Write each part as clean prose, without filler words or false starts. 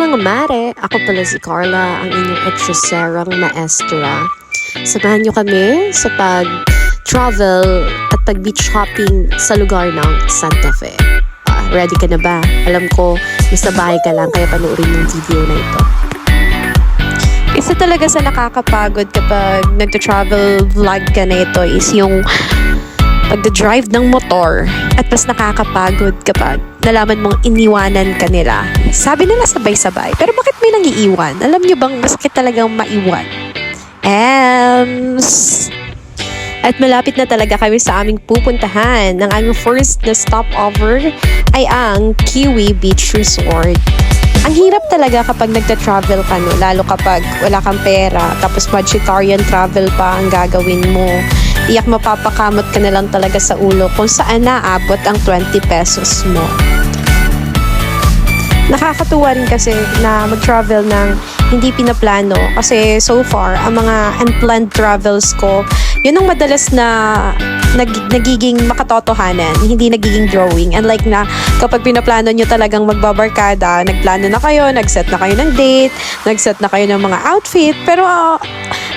mga mare! Ako pala si Carla, ang inyong etchoserang maestra. Samahan niyo kami sa pag-travel at pag-beach hopping sa lugar ng Santa Fe. Ready ka na ba? Alam ko, nasa bahay ka lang kaya panoorin yung video na ito. Isa talaga sa nakakapagod kapag nagta-travel vlog ka na ito is yung pagda-drive ng motor at mas nakakapagod kapag nalaman mong iniwanan ka nila. Sabi nila sabay-sabay, pero bakit may nangiiwan? Alam niyo bang masakit talagang maiwan? At malapit na talaga kami sa aming pupuntahan. Ang aming first na stopover ay ang Kiwi Beach Resort. Ang hirap talaga kapag nagta-travel ka, no? Lalo kapag wala kang pera, tapos vegetarian travel pa ang gagawin mo. Iyak mapapakamot ka na lang talaga sa ulo kung saan naabot ang 20 pesos mo. Nakakatuwa rin kasi na mag-travel ng hindi pinaplano kasi so far, ang mga unplanned travels ko, yun ang madalas na nagiging makatotohanan, hindi nagiging drawing. Unlike na kapag pinaplano nyo talagang magbabarkada, nagplano na kayo, nagset na kayo ng date, nagset na kayo ng mga outfit, pero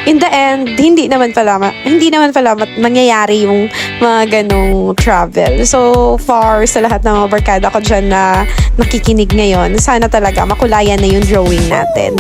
in the end, hindi naman pala mangyayari yung mga ganong travel. So far, sa lahat ng mga barkada ko dyan na nakikinig ngayon, sana talaga makulayan na yung drawing natin.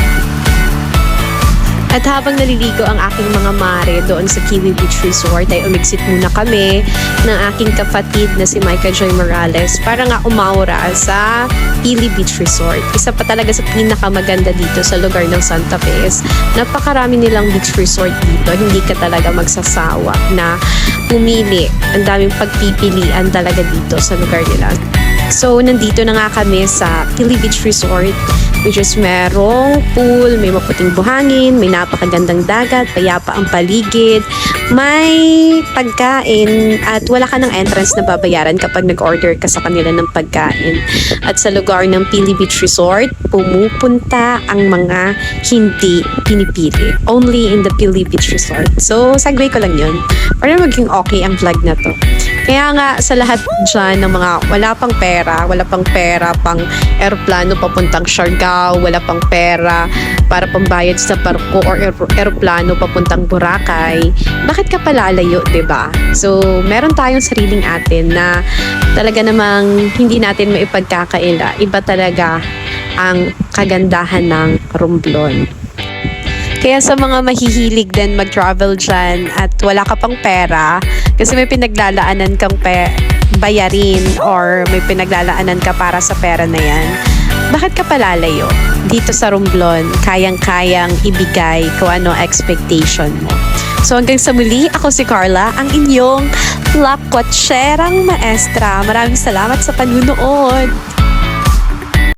At habang naliligo ang aking mga mare doon sa Kiwi Beach Resort ay umexit muna kami ng aking kapatid na si Micah Joy Morales para nga umaura sa Kiwi Beach Resort. Isa pa talaga sa pinakamaganda dito sa lugar ng Santa Fe. Napakarami nilang beach resort dito. Hindi ka talaga magsasawa na pumili. Ang daming pagpipilian talaga dito sa lugar nila. So, nandito na nga kami sa Kiwi Beach Resort, which is merong pool, may maputing buhangin, may napakagandang dagat, payapa ang paligid, may pagkain, at wala ka ng entrance na babayaran kapag nag-order ka sa kanila ng pagkain. At sa lugar ng Kiwi Beach Resort, pumupunta ang mga hindi pinipili. Only in the Kiwi Beach Resort. So, segue ko lang yun para maging okay ang vlog na to. Kaya nga sa lahat dyan ng mga wala pang pera pang eroplano papuntang Siargao, wala pang pera para pambayad sa barko or eroplano papuntang Boracay, bakit ka palalayo, diba? So, meron tayong sariling atin na talaga namang hindi natin maipagkakaila. Iba talaga ang kagandahan ng Romblon. Kaya sa mga mahihilig din mag-travel dyan at wala ka pang pera, kasi may pinaglalaanan kang bayarin or may pinaglalaanan ka para sa pera na yan, bakit ka palalayo? Dito sa Romblon, kayang-kayang ibigay kung ano expectation mo. So hanggang sa muli, ako si Carla, ang inyong lakwatserang maestra. Maraming salamat sa panunood!